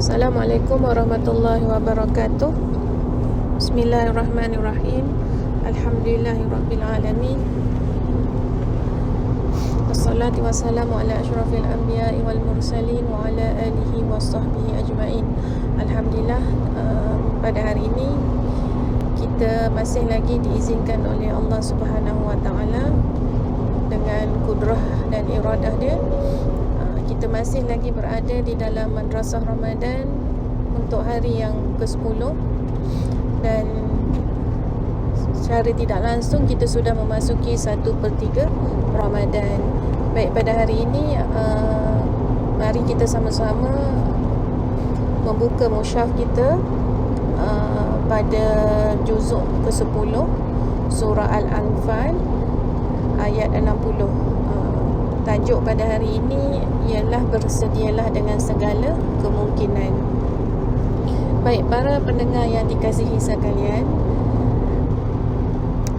Assalamualaikum warahmatullahi wabarakatuh. Bismillahirrahmanirrahim. Alhamdulillahirrabbilalamin. Wassalatu wassalamu ala asyrafil anbiya'i wal mursalin wa ala alihi wa sahbihi ajma'in. Alhamdulillah, pada hari ini kita masih lagi diizinkan oleh Allah Subhanahu wa taala dengan kudrah dan iradah dia. Kita masih lagi berada di dalam Madrasah Ramadan untuk hari yang ke-10, dan secara tidak langsung kita sudah memasuki 1/3 Ramadan. Baik, pada hari ini mari kita sama-sama membuka mushaf kita pada juzuk ke-10 surah Al-Anfal ayat 60. Tajuk pada hari ini ialah bersedialah dengan segala kemungkinan. Baik, para pendengar yang dikasihi sekalian,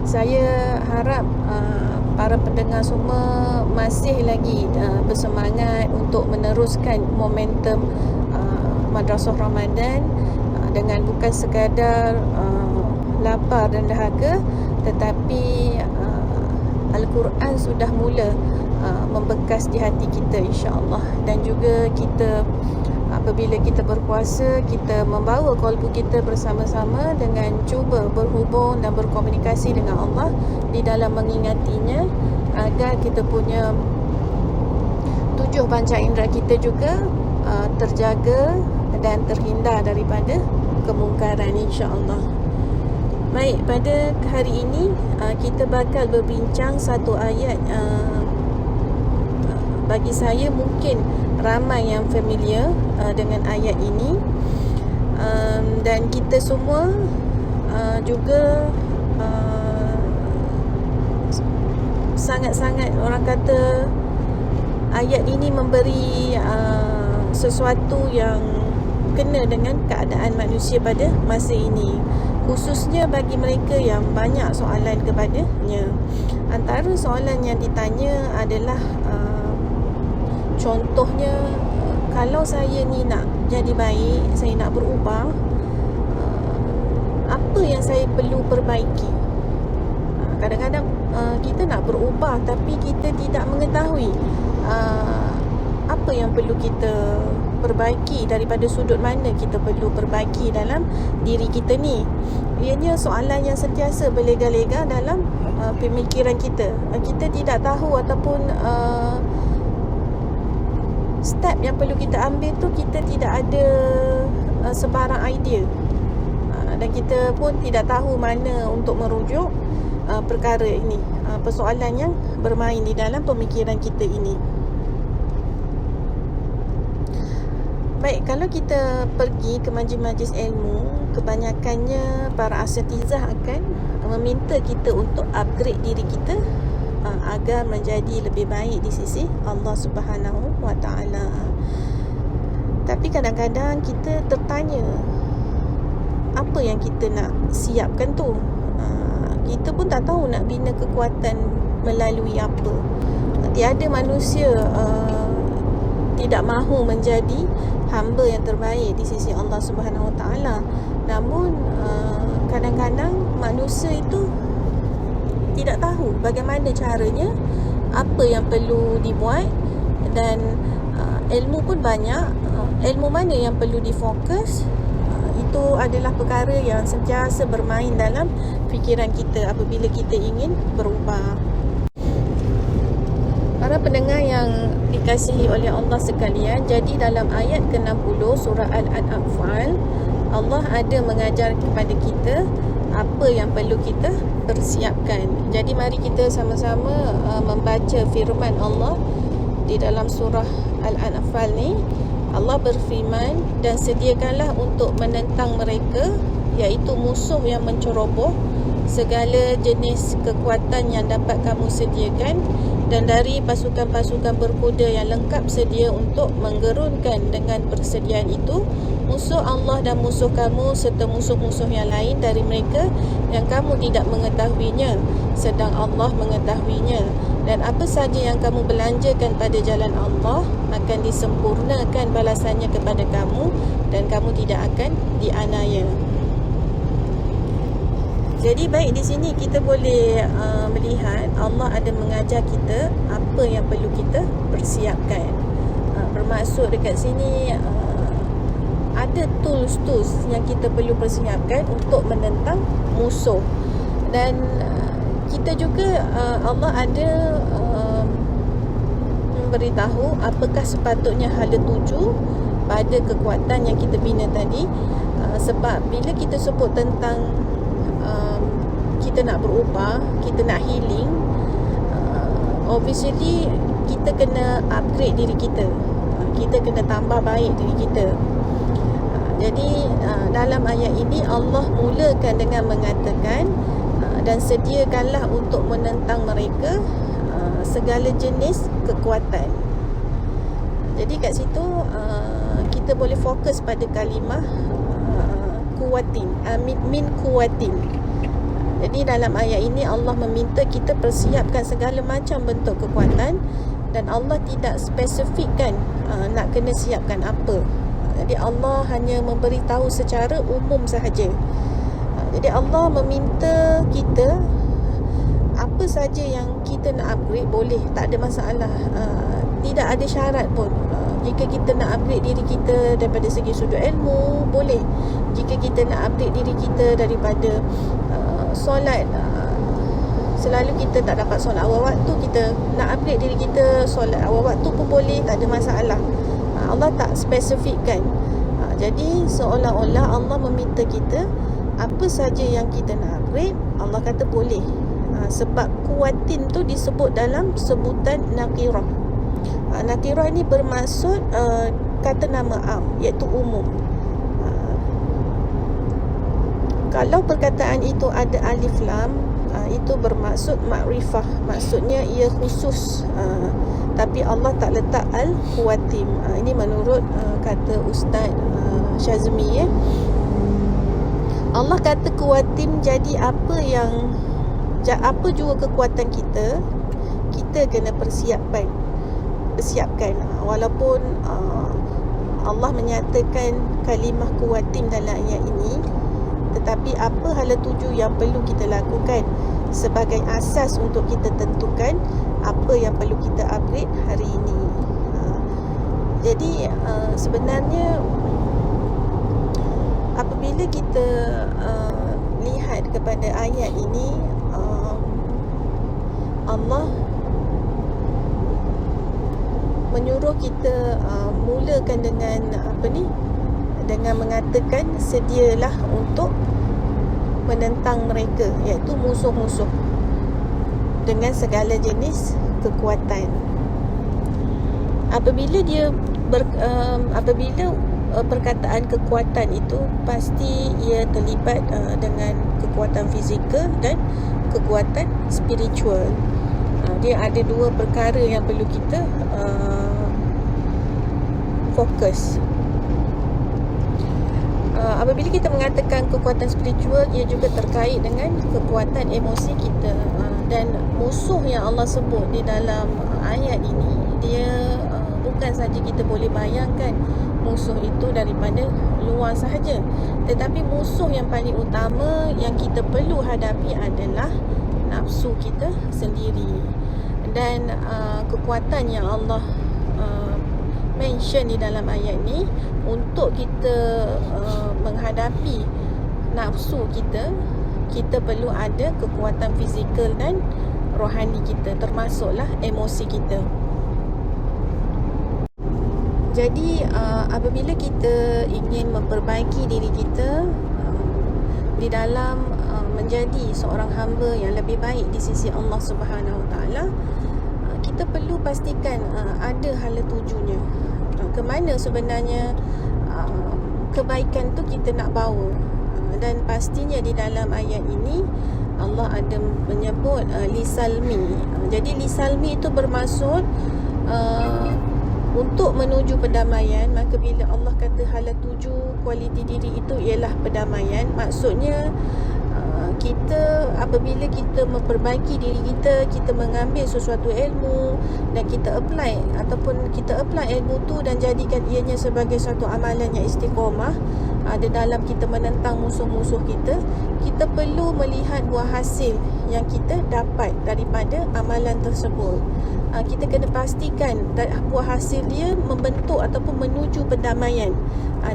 saya harap para pendengar semua masih lagi bersemangat untuk meneruskan momentum Madrasah Ramadan dengan bukan sekadar lapar dan dahaga, tetapi Al-Quran sudah mula membekas di hati kita, insya-Allah. Dan juga kita apabila kita berpuasa, kita membawa kalbu kita bersama-sama dengan cuba berhubung dan berkomunikasi dengan Allah di dalam mengingatinya, agar kita punya 7 panca indera kita juga terjaga dan terhindar daripada kemungkaran, insya-Allah. Baik, pada hari ini kita bakal berbincang satu ayat bagi saya mungkin ramai yang familiar dengan ayat ini, dan kita semua juga sangat-sangat, orang kata, ayat ini memberi sesuatu yang kena dengan keadaan manusia pada masa ini, khususnya bagi mereka yang banyak soalan kepadanya. Antara soalan yang ditanya adalah contohnya, kalau saya ni nak jadi baik, saya nak berubah, apa yang saya perlu perbaiki? Kadang-kadang kita nak berubah tapi kita tidak mengetahui apa yang perlu kita perbaiki, daripada sudut mana kita perlu perbaiki dalam diri kita ni. Ianya soalan yang sentiasa berlega-lega dalam pemikiran kita. Kita tidak tahu ataupun step yang perlu kita ambil tu, kita tidak ada sebarang idea, dan kita pun tidak tahu mana untuk merujuk perkara ini, persoalan yang bermain di dalam pemikiran kita ini. Baik, kalau kita pergi ke majlis-majlis ilmu, kebanyakannya para asatizah akan meminta kita untuk upgrade diri kita agar menjadi lebih baik di sisi Allah Subhanahu wa taala. Tapi kadang-kadang kita tertanya, apa yang kita nak siapkan tu? Kita pun tak tahu nak bina kekuatan melalui apa. Tiada manusia tidak mahu menjadi hamba yang terbaik di sisi Allah Subhanahu wa taala. Namun kadang-kadang manusia itu tidak tahu bagaimana caranya, apa yang perlu dibuat, dan ilmu pun banyak. Ilmu mana yang perlu difokus, itu adalah perkara yang sentiasa bermain dalam fikiran kita apabila kita ingin berubah. Para pendengar yang dikasihi oleh Allah sekalian, jadi dalam ayat ke-60 surah Al-Anfal, Allah ada mengajar kepada kita apa yang perlu kita persiapkan. Jadi mari kita sama-sama membaca firman Allah di dalam surah Al-Anfal ni. Allah berfirman, dan sediakanlah untuk menentang mereka, iaitu musuh yang menceroboh, segala jenis kekuatan yang dapat kamu sediakan, dan dari pasukan-pasukan berkuda yang lengkap sedia untuk menggerunkan dengan persediaan itu musuh Allah dan musuh kamu, serta musuh-musuh yang lain dari mereka yang kamu tidak mengetahuinya, sedang Allah mengetahuinya. Dan apa saja yang kamu belanjakan pada jalan Allah akan disempurnakan balasannya kepada kamu, dan kamu tidak akan dianiaya. Jadi baik, di sini kita boleh melihat Allah ada mengajar kita apa yang perlu kita persiapkan. Bermaksud dekat sini ada tools yang kita perlu persiapkan untuk menentang musuh. Dan kita juga Allah ada memberitahu apakah sepatutnya hala tuju pada kekuatan yang kita bina tadi. Sebab bila kita sebut tentang kita nak berubah, kita nak healing, obviously kita kena upgrade diri kita. Kita kena tambah baik diri kita. Jadi dalam ayat ini Allah mulakan dengan mengatakan dan sediakanlah untuk menentang mereka segala jenis kekuatan. Jadi kat situ kita boleh fokus pada kalimah kuwatin, min kuwatin. Jadi dalam ayat ini Allah meminta kita persiapkan segala macam bentuk kekuatan, dan Allah tidak spesifikkan nak kena siapkan apa. Jadi Allah hanya memberitahu secara umum sahaja. Jadi Allah meminta kita apa saja yang kita nak upgrade boleh, tak ada masalah. Tidak ada syarat pun. Jika kita nak upgrade diri kita daripada segi sudut ilmu, boleh. Jika kita nak upgrade diri kita daripada solat, selalu kita tak dapat solat awal waktu, kita nak upgrade diri kita solat awal waktu pun boleh, tak ada masalah. Allah tak spesifikkan. Jadi seolah-olah Allah meminta kita apa saja yang kita nak upgrade, Allah kata boleh. Sebab kuwatin tu disebut dalam sebutan nakirah. Nakirah ni bermaksud kata nama am, iaitu umum. Kalau perkataan itu ada alif lam, itu bermaksud makrifah, maksudnya ia khusus. Tapi Allah tak letak al-kuwatim. Ini menurut kata Ustaz Syazmi. Allah kata kuwatim, jadi apa juga kekuatan kita, kita kena persiapkan. Walaupun Allah menyatakan kalimah kuwatim dalam ayat ini, tetapi apa hala tuju yang perlu kita lakukan sebagai asas untuk kita tentukan apa yang perlu kita upgrade hari ini. Jadi sebenarnya apabila kita lihat kepada ayat ini, Allah menyuruh kita mulakan dengan dengan mengatakan sedialah untuk menentang mereka, iaitu musuh-musuh, dengan segala jenis kekuatan. Apabila perkataan kekuatan itu, pasti ia terlibat dengan kekuatan fizikal dan kekuatan spiritual. Dia ada dua perkara yang perlu kita fokus. Apabila kita mengatakan kekuatan spiritual, ia juga terkait dengan kekuatan emosi kita. Dan musuh yang Allah sebut di dalam ayat ini, dia bukan saja kita boleh bayangkan musuh itu daripada luar sahaja, tetapi musuh yang paling utama yang kita perlu hadapi adalah nafsu kita sendiri. Dan kekuatan yang Allah mention di dalam ayat ni, untuk kita menghadapi nafsu kita, kita perlu ada kekuatan fizikal dan rohani kita, termasuklah emosi kita. Jadi apabila kita ingin memperbaiki diri kita di dalam menjadi seorang hamba yang lebih baik di sisi Allah Subhanahu Wa Taala, kita perlu pastikan ada hala tujunya. Ke mana sebenarnya kebaikan tu kita nak bawa. Dan pastinya di dalam ayat ini Allah ada menyebut lisalmi. Jadi lisalmi itu bermaksud untuk menuju perdamaian. Maka bila Allah kata hala tuju kualiti diri itu ialah perdamaian, maksudnya kita apabila kita memperbaiki diri kita, kita mengambil sesuatu ilmu dan kita apply ilmu tu dan jadikan ianya sebagai satu amalan yang istiqamah ada dalam kita menentang musuh-musuh kita, kita perlu melihat buah hasil yang kita dapat daripada amalan tersebut. Kita kena pastikan buah hasil dia membentuk ataupun menuju perdamaian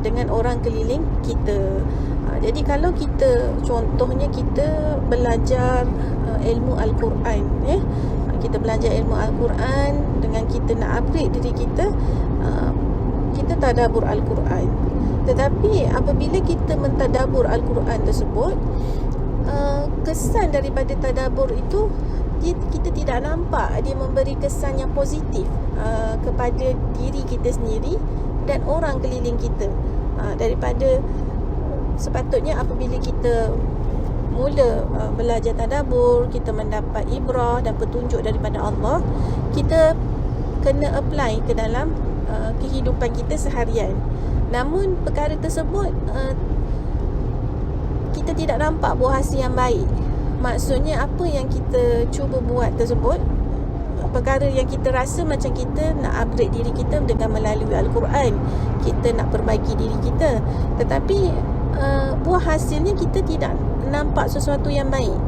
dengan orang keliling kita. Jadi kalau contohnya kita belajar ilmu Al-Quran, kita belajar ilmu Al-Quran dengan kita nak upgrade diri kita, kita tadabbur Al-Quran. Tetapi apabila kita mentadabbur Al-Quran tersebut, kesan daripada tadabbur itu kita tidak nampak dia memberi kesan yang positif kepada diri kita sendiri dan orang keliling kita. Daripada sepatutnya apabila kita mula belajar tadabbur, kita mendapat ibrah dan petunjuk daripada Allah, kita kena apply ke dalam kehidupan kita seharian. Namun perkara tersebut kita tidak nampak buah hasil yang baik. Maksudnya apa yang kita cuba buat tersebut, perkara yang kita rasa macam kita nak upgrade diri kita dengan melalui Al-Quran, kita nak perbaiki diri kita, tetapi buah hasilnya kita tidak nampak sesuatu yang baik.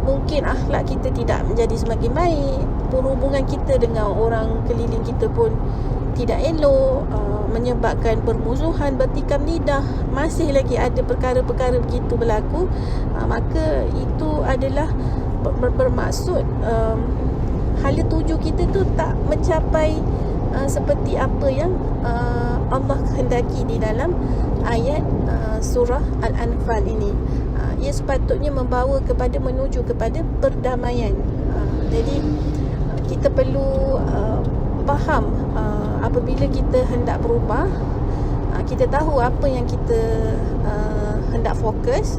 Mungkin akhlak kita tidak menjadi semakin baik, perhubungan kita dengan orang keliling kita pun tidak elok, menyebabkan permusuhan, bertikam lidah, masih lagi ada perkara-perkara begitu berlaku. Maka itu adalah bermaksud hala tuju kita tu tak mencapai seperti apa yang Allah kehendaki di dalam ayat surah Al-Anfal ini. Ia sepatutnya menuju kepada perdamaian. Jadi kita perlu faham apabila kita hendak berubah, kita tahu apa yang kita hendak fokus,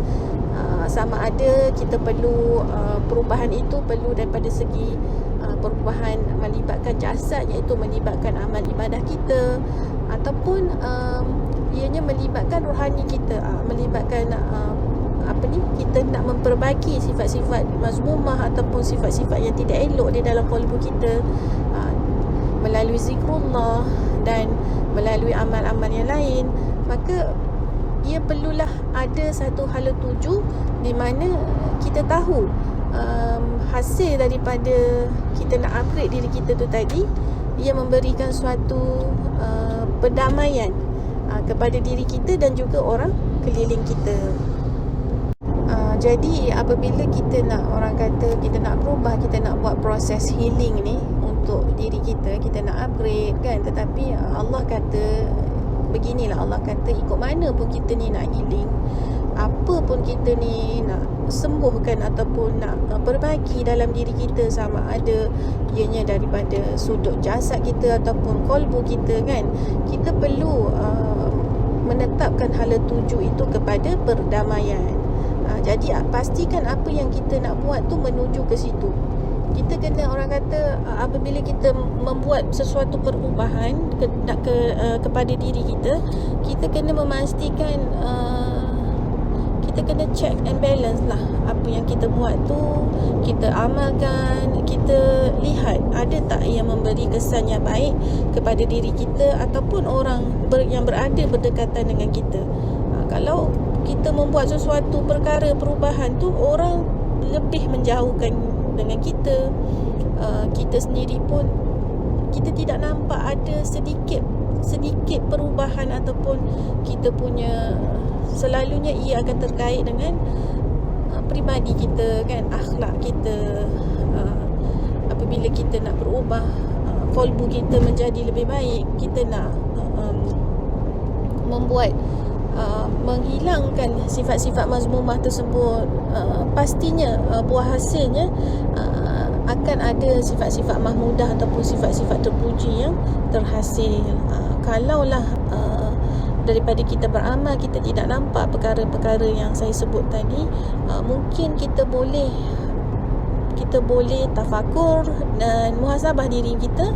sama ada kita perlu perubahan itu perlu daripada segi perubahan melibatkan jasad, iaitu melibatkan amal ibadah kita, ataupun ianya melibatkan rohani kita, melibatkan kita nak memperbaiki sifat-sifat mazmumah ataupun sifat-sifat yang tidak elok di dalam kalbu kita melalui zikrullah dan melalui amal-amal yang lain. Maka ia perlulah ada satu hala tuju di mana kita tahu hasil daripada kita nak upgrade diri kita tu tadi, ia memberikan suatu perdamaian kepada diri kita dan juga orang keliling kita. Jadi apabila kita nak, orang kata kita nak berubah, kita nak buat proses healing ni untuk diri kita, kita nak upgrade kan, tetapi Allah kata beginilah, Allah kata ikut mana pun kita ni nak healing, apa pun kita ni nak sembuhkan ataupun nak perbaiki dalam diri kita, sama ada ianya daripada sudut jasad kita ataupun kalbu kita kan, kita perlu menetapkan hala tuju itu kepada perdamaian. Jadi pastikan apa yang kita nak buat tu menuju ke situ. Kita kena, orang kata apabila kita membuat sesuatu perubahan kepada diri kita, kita kena memastikan kita kena check and balance lah. Apa yang kita buat tu kita amalkan, kita lihat ada tak yang memberi kesan yang baik kepada diri kita ataupun orang yang berada berdekatan dengan kita. Kalau kita membuat sesuatu perkara perubahan tu, orang lebih menjauhkan dengan kita, kita sendiri pun kita tidak nampak ada sedikit perubahan ataupun kita punya, selalunya ia akan terkait dengan peribadi kita kan, akhlak kita. Apabila kita nak berubah, kalbu kita menjadi lebih baik, kita nak membuat menghilangkan sifat-sifat mazmumah tersebut, pastinya buah hasilnya akan ada sifat-sifat mahmudah ataupun sifat-sifat terpuji yang terhasil. Kalaulah daripada kita beramal kita tidak nampak perkara-perkara yang saya sebut tadi, mungkin kita boleh tafakur dan muhasabah diri kita,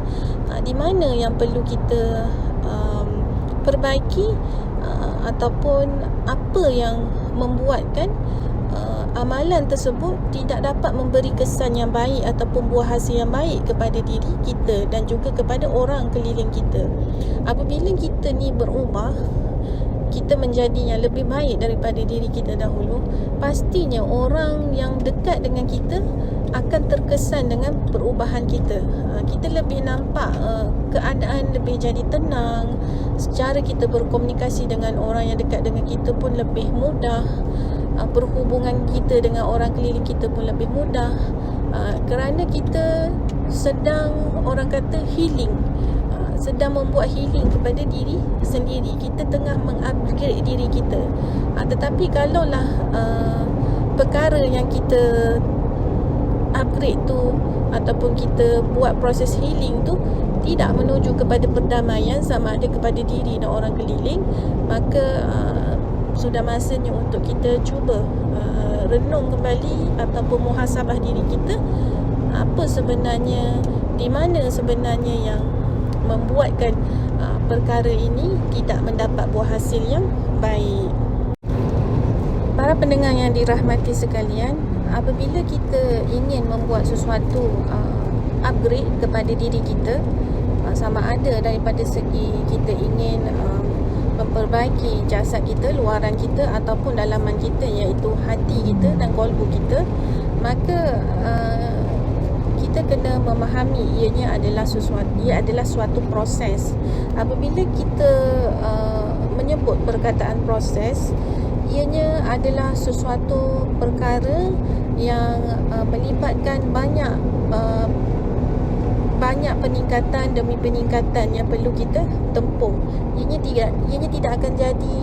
di mana yang perlu kita perbaiki, ataupun apa yang membuatkan amalan tersebut tidak dapat memberi kesan yang baik ataupun buah hasil yang baik kepada diri kita dan juga kepada orang keliling kita. Apabila kita ni berubah, kita menjadi yang lebih baik daripada diri kita dahulu, pastinya orang yang dekat dengan kita akan terkesan dengan perubahan kita. Kita lebih nampak keadaan lebih jadi tenang, secara kita berkomunikasi dengan orang yang dekat dengan kita pun lebih mudah, perhubungan kita dengan orang keliling kita pun lebih mudah, kerana kita sedang, orang kata, healing, sedang membuat healing kepada diri sendiri. Kita tengah mengupgrade diri kita. Tetapi kalaulah perkara yang kita upgrade tu ataupun kita buat proses healing tu tidak menuju kepada perdamaian, sama ada kepada diri dan orang keliling, maka sudah masanya untuk kita cuba renung kembali ataupun muhasabah diri kita. Apa sebenarnya, di mana sebenarnya yang membuatkan perkara ini tidak mendapat buah hasil yang baik. Para pendengar yang dirahmati sekalian, apabila kita ingin membuat sesuatu upgrade kepada diri kita, sama ada daripada segi kita ingin memperbaiki jasad kita, luaran kita ataupun dalaman kita, iaitu hati kita dan kolbu kita, maka kita kena memahami ia adalah suatu proses. Apabila kita menyebut perkataan proses, ianya adalah sesuatu perkara yang melibatkan banyak peningkatan demi peningkatan yang perlu kita tempuh. Ianya tidak akan jadi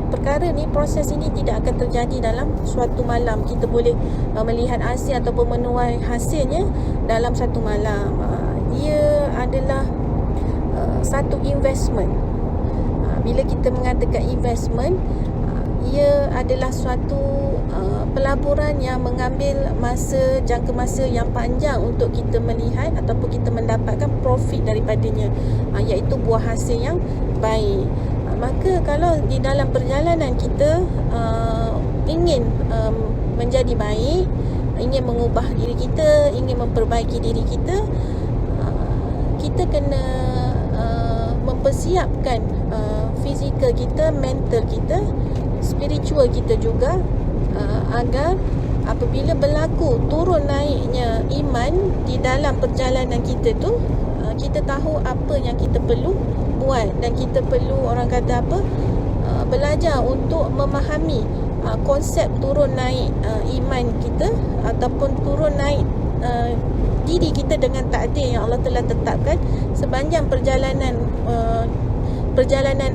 perkara ni, proses ini tidak akan terjadi dalam suatu malam. Kita boleh melihat hasil ataupun menuai hasilnya dalam satu malam. Ia adalah satu investment. Bila kita mengatakan investment, ia adalah suatu pelaburan yang mengambil jangka masa yang panjang untuk kita melihat ataupun kita mendapatkan profit daripadanya, iaitu buah hasil yang baik. Maka kalau di dalam perjalanan kita ingin menjadi baik, ingin mengubah diri kita, ingin memperbaiki diri kita, kita kena mempersiapkan fizikal kita, mental kita, spiritual kita juga, agar apabila berlaku turun naiknya iman di dalam perjalanan kita tu, kita tahu apa yang kita perlu buat, dan kita perlu, orang kata apa, belajar untuk memahami konsep turun naik iman kita ataupun turun naik diri kita dengan takdir yang Allah telah tetapkan sepanjang perjalanan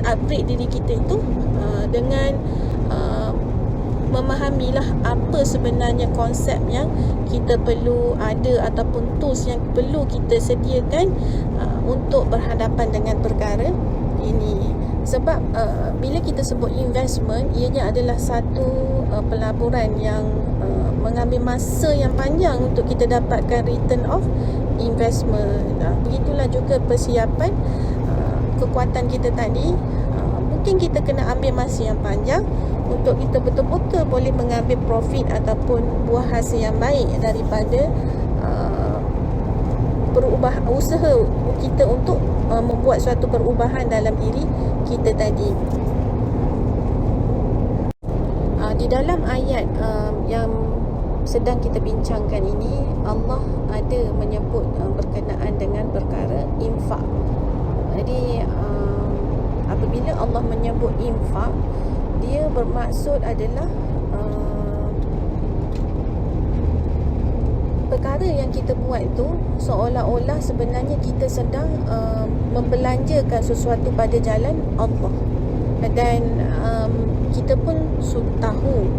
upgrade diri kita itu, dengan memahamilah apa sebenarnya konsep yang kita perlu ada ataupun tools yang perlu kita sediakan untuk berhadapan dengan perkara ini. Sebab bila kita sebut investment, ianya adalah satu pelaburan yang mengambil masa yang panjang untuk kita dapatkan return of investment. Begitulah juga persiapan kekuatan kita tadi. Mungkin kita kena ambil masa yang panjang untuk kita betul-betul boleh mengambil profit ataupun buah hasil yang baik daripada usaha kita untuk membuat suatu perubahan dalam diri kita tadi. Di dalam ayat yang sedang kita bincangkan ini, Allah ada menyebut berkenaan dengan perkara infak. Jadi apabila Allah menyebut infak, dia bermaksud adalah perkara yang kita buat itu seolah-olah sebenarnya kita sedang membelanjakan sesuatu pada jalan Allah. Dan kita pun tahu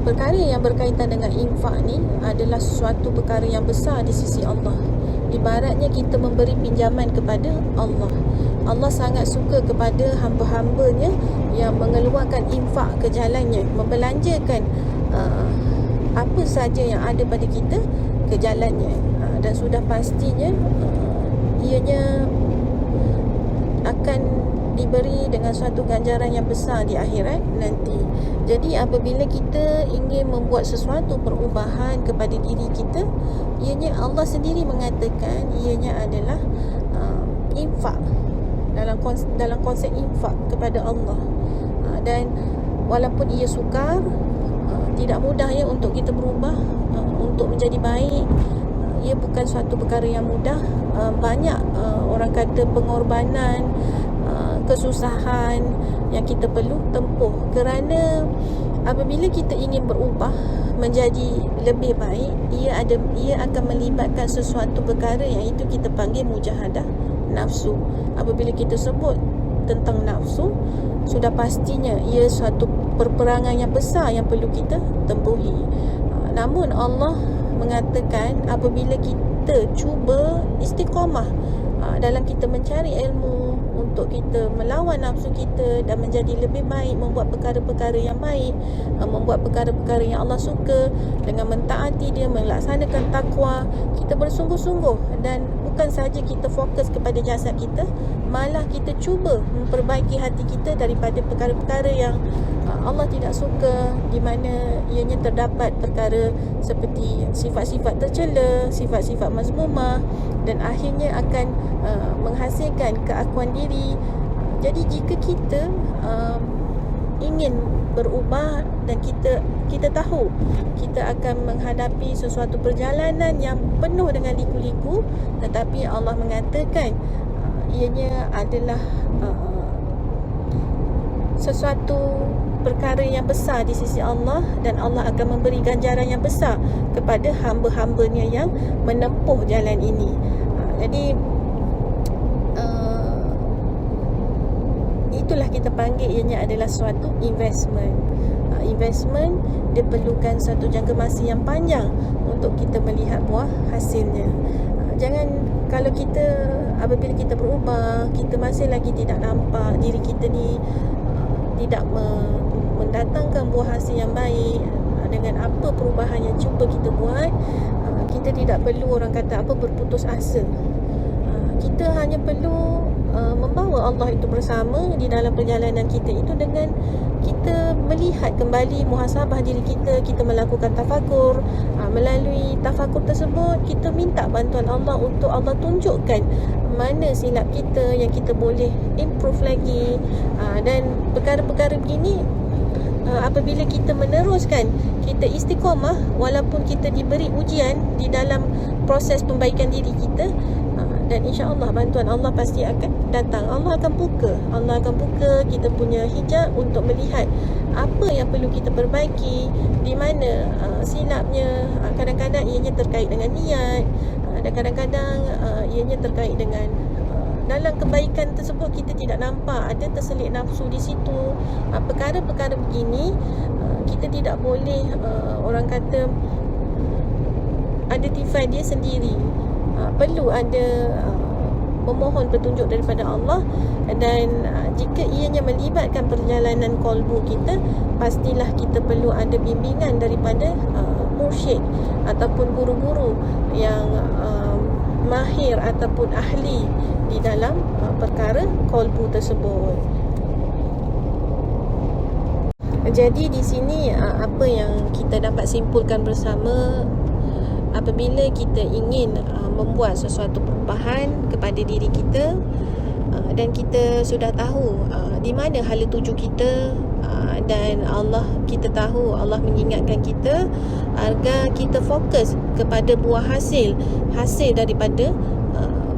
perkara yang berkaitan dengan infak ni adalah sesuatu perkara yang besar di sisi Allah. Ibaratnya kita memberi pinjaman kepada Allah. Allah sangat suka kepada hamba-hambanya yang mengeluarkan infak ke jalannya, membelanjakan apa saja yang ada pada kita ke jalannya. Dan sudah pastinya ianya akan diberi dengan suatu ganjaran yang besar di akhirat nanti. Jadi apabila kita ingin membuat sesuatu perubahan kepada diri kita, ianya Allah sendiri mengatakan ianya adalah infak, dalam konsep infak kepada Allah. Dan walaupun ia sukar, tidak mudah ya untuk kita berubah, untuk menjadi baik. Ia bukan suatu perkara yang mudah. Banyak orang kata pengorbanan, kesusahan yang kita perlu tempuh. Kerana apabila kita ingin berubah menjadi lebih baik, ia akan melibatkan sesuatu perkara yang itu kita panggil mujahadah nafsu. Apabila kita sebut tentang nafsu, sudah pastinya ia suatu perperangan yang besar yang perlu kita tempuhi. Namun Allah mengatakan apabila kita cuba istiqamah dalam kita mencari ilmu untuk kita melawan nafsu kita dan menjadi lebih baik, membuat perkara-perkara yang baik, membuat perkara-perkara yang Allah suka dengan mentaati Dia, melaksanakan takwa, kita bersungguh-sungguh dan bukan sahaja kita fokus kepada jasad kita, malah kita cuba memperbaiki hati kita daripada perkara-perkara yang Allah tidak suka, di mana ianya terdapat perkara seperti sifat-sifat tercela, sifat-sifat mazmumah, dan akhirnya akan menghasilkan keakuan diri. Jadi jika kita ingin berubah dan kita tahu kita akan menghadapi sesuatu perjalanan yang penuh dengan liku-liku, tetapi Allah mengatakan ianya adalah sesuatu perkara yang besar di sisi Allah, dan Allah akan memberi ganjaran yang besar kepada hamba-hambanya yang menempuh jalan ini. Jadi itulah kita panggil ianya adalah suatu investment. Investment dia perlukan satu jangka masa yang panjang untuk kita melihat buah hasilnya. Jangan, kalau kita apabila kita berubah, kita masih lagi tidak nampak diri kita ni tidak mendatangkan buah hasil yang baik dengan apa perubahan yang cuba kita buat, kita tidak perlu orang kata apa berputus asa. Kita hanya perlu membawa Allah itu bersama di dalam perjalanan kita itu dengan kita melihat kembali muhasabah diri kita, kita melakukan tafakur. Melalui tafakur tersebut kita minta bantuan Allah untuk Allah tunjukkan mana silap kita yang kita boleh improve lagi. Dan perkara-perkara begini apabila kita meneruskan, kita istiqamah walaupun kita diberi ujian di dalam proses perbaikan diri kita, dan insya-Allah bantuan Allah pasti akan datang. Allah akan buka kita punya hijab untuk melihat apa yang perlu kita perbaiki, di mana silapnya. Kadang-kadang ianya terkait dengan niat, dan kadang-kadang ianya terkait dengan dalam kebaikan tersebut kita tidak nampak, ada terselit nafsu di situ. Perkara-perkara begini kita tidak boleh orang kata identify dia sendiri. Perlu ada memohon petunjuk daripada Allah, dan jika ianya melibatkan perjalanan qalbu kita, pastilah kita perlu ada bimbingan daripada mursyid ataupun guru-guru yang mahir ataupun ahli di dalam perkara qalbu tersebut. Jadi di sini apa yang kita dapat simpulkan bersama, apabila kita ingin membuat sesuatu perubahan kepada diri kita, dan kita sudah tahu di mana hala tuju kita, dan kita tahu Allah mengingatkan kita agar kita fokus kepada buah hasil daripada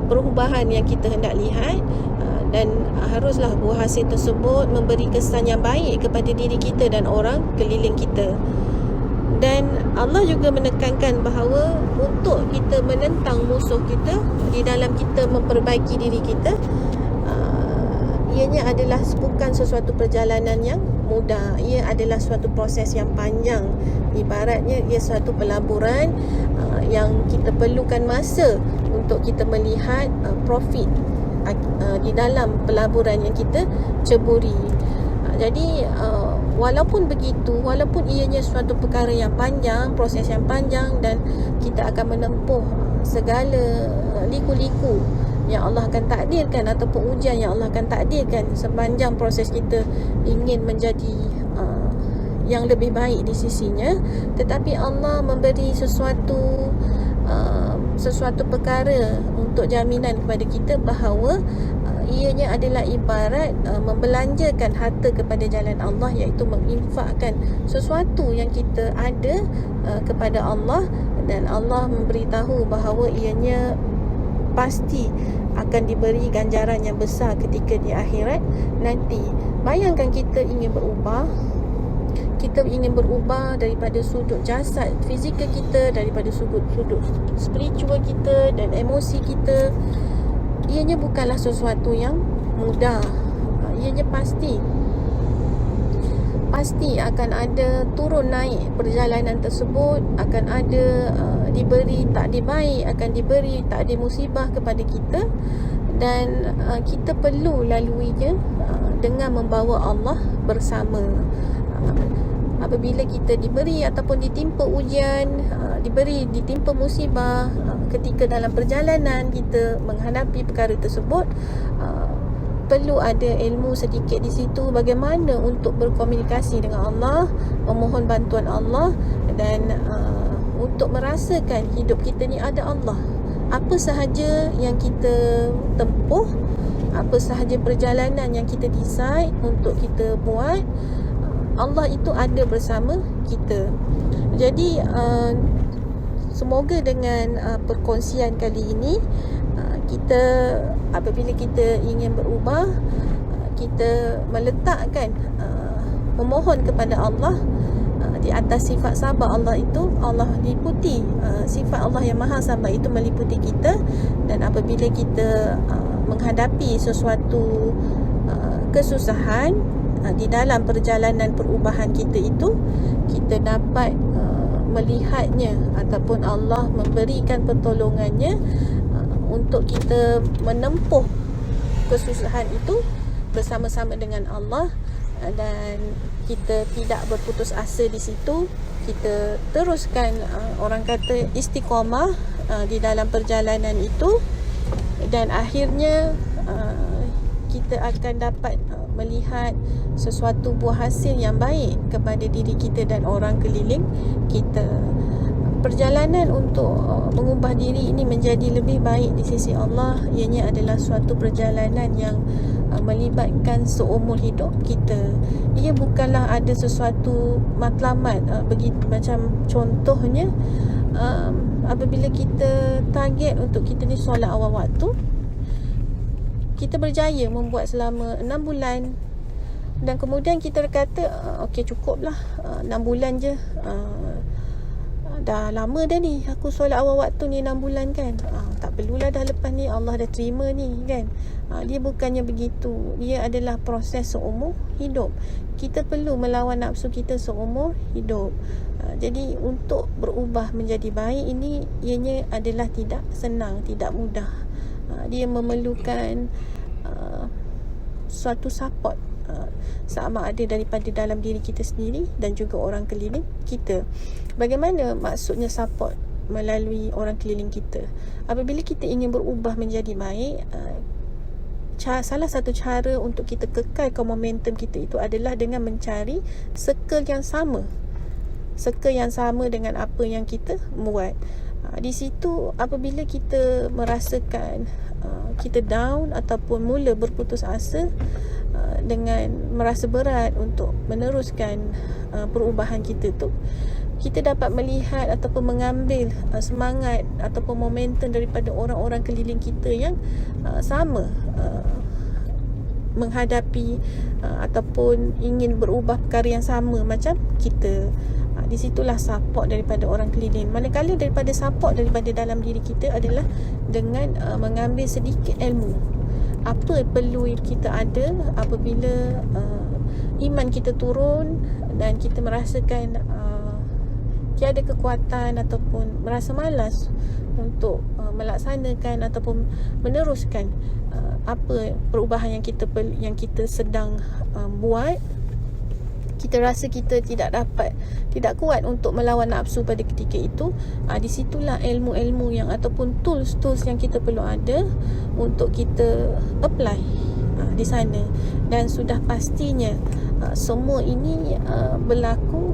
perubahan yang kita hendak lihat, dan haruslah buah hasil tersebut memberi kesan yang baik kepada diri kita dan orang keliling kita. Dan Allah juga menekankan bahawa untuk kita menentang musuh kita di dalam kita memperbaiki diri kita, ianya adalah bukan sesuatu perjalanan yang mudah. Ia adalah suatu proses yang panjang. Ibaratnya ia suatu pelaburan yang kita perlukan masa untuk kita melihat profit di dalam pelaburan yang kita ceburi. Jadi walaupun begitu, walaupun ianya suatu perkara yang panjang, proses yang panjang, dan kita akan menempuh segala liku-liku yang Allah akan takdirkan, ataupun ujian yang Allah akan takdirkan sepanjang proses kita ingin menjadi yang lebih baik di sisinya. Tetapi Allah memberi sesuatu perkara untuk jaminan kepada kita bahawa ianya adalah ibarat membelanjakan harta kepada jalan Allah, iaitu menginfakkan sesuatu yang kita ada kepada Allah, dan Allah memberitahu bahawa ianya pasti akan diberi ganjaran yang besar ketika di akhirat nanti. Bayangkan kita ingin berubah daripada sudut jasad fizikal kita, daripada sudut spiritual kita dan emosi kita. Ianya bukanlah sesuatu yang mudah. Ianya pasti akan ada turun naik perjalanan tersebut, akan ada diberi takdir baik, akan diberi takdir musibah kepada kita, dan kita perlu laluinya dengan membawa Allah bersama. Apabila kita diberi ataupun ditimpa ujian, ditimpa musibah, ketika dalam perjalanan kita menghadapi perkara tersebut, perlu ada ilmu sedikit di situ bagaimana untuk berkomunikasi dengan Allah, memohon bantuan Allah, dan untuk merasakan hidup kita ni ada Allah. Apa sahaja yang kita tempuh, apa sahaja perjalanan yang kita decide untuk kita buat, Allah itu ada bersama kita. Jadi semoga dengan perkongsian kali ini, kita apabila kita ingin berubah, kita meletakkan memohon kepada Allah di atas sifat sabar Allah itu. Allah liputi sifat Allah yang maha sabar itu meliputi kita, dan apabila kita menghadapi sesuatu kesusahan di dalam perjalanan perubahan kita itu, kita dapat melihatnya ataupun Allah memberikan pertolongannya untuk kita menempuh kesusahan itu bersama-sama dengan Allah, dan kita tidak berputus asa di situ. Kita teruskan, orang kata, istiqamah di dalam perjalanan itu, dan akhirnya kita akan dapat melihat sesuatu buah hasil yang baik kepada diri kita dan orang keliling kita. Perjalanan untuk mengubah diri ini menjadi lebih baik di sisi Allah, ianya adalah suatu perjalanan yang melibatkan seumur hidup kita. Ia bukanlah ada sesuatu matlamat, begitu macam contohnya apabila kita target untuk kita ni solat awal waktu, kita berjaya membuat selama 6 bulan, dan kemudian kita kata okey, cukuplah 6 bulan je, dah lama dah ni aku solat awal waktu ni 6 bulan kan, tak perlulah dah, lepas ni Allah dah terima ni kan. Dia bukannya begitu. Dia adalah proses seumur hidup. Kita perlu melawan nafsu kita seumur hidup. Jadi untuk berubah menjadi baik ini, ianya adalah tidak senang, tidak mudah. Dia memerlukan suatu support, sama ada daripada dalam diri kita sendiri dan juga orang keliling kita. Bagaimana maksudnya support? Melalui orang keliling kita. Apabila kita ingin berubah menjadi baik, salah satu cara untuk kita kekalkan momentum kita itu adalah dengan mencari circle yang sama dengan apa yang kita buat. Di situ apabila kita merasakan kita down ataupun mula berputus asa, dengan merasa berat untuk meneruskan perubahan kita tu, kita dapat melihat ataupun mengambil semangat ataupun momentum daripada orang-orang keliling kita yang sama menghadapi ataupun ingin berubah perkara yang sama macam kita. Di situlah support daripada orang keliling. Manakala daripada support daripada dalam diri kita adalah dengan mengambil sedikit ilmu. Apa perlu kita ada apabila iman kita turun dan kita merasakan tiada kekuatan ataupun merasa malas untuk melaksanakan ataupun meneruskan apa perubahan yang kita sedang buat. kita rasa kita tidak kuat untuk melawan nafsu pada ketika itu, di situlah ilmu-ilmu yang ataupun tools yang kita perlu ada untuk kita apply di sana. Dan sudah pastinya semua ini berlaku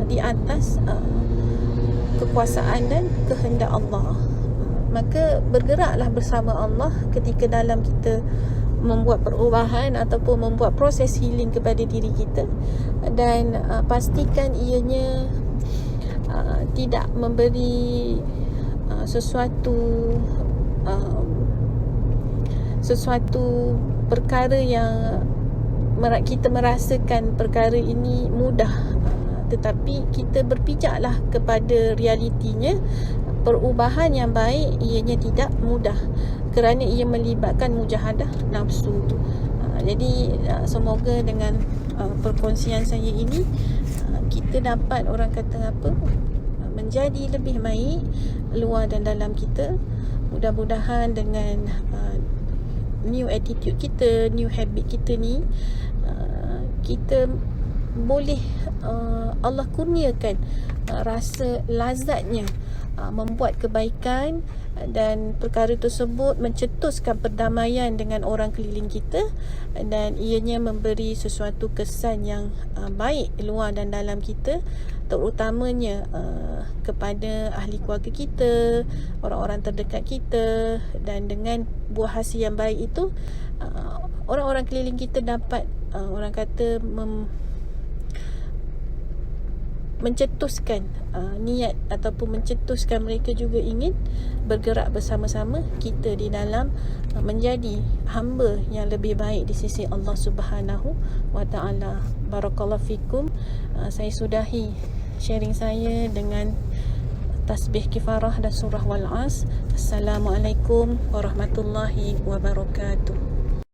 di atas kekuasaan dan kehendak Allah. Maka bergeraklah bersama Allah ketika dalam kita membuat perubahan ataupun membuat proses healing kepada diri kita, dan pastikan ianya tidak memberi sesuatu perkara yang kita merasakan perkara ini mudah, tetapi kita berpijaklah kepada realitinya. Perubahan yang baik ianya tidak mudah kerana ia melibatkan mujahadah nafsu. Jadi semoga dengan perkongsian saya ini kita dapat, orang kata apa, menjadi lebih baik luar dan dalam kita. Mudah-mudahan dengan new attitude kita, new habit kita ni, kita boleh Allah kurniakan rasa lazatnya membuat kebaikan, dan perkara tersebut mencetuskan perdamaian dengan orang keliling kita, dan ianya memberi sesuatu kesan yang baik luar dan dalam kita, terutamanya kepada ahli keluarga kita, orang-orang terdekat kita. Dan dengan buah hasil yang baik itu, orang-orang keliling kita dapat orang kata mencetuskan niat ataupun mencetuskan mereka juga ingin bergerak bersama-sama kita di dalam menjadi hamba yang lebih baik di sisi Allah Subhanahu wa taala. Barakallahu fikum. Saya sudahi sharing saya dengan tasbih kifarah dan surah Wal As. Assalamualaikum warahmatullahi wabarakatuh.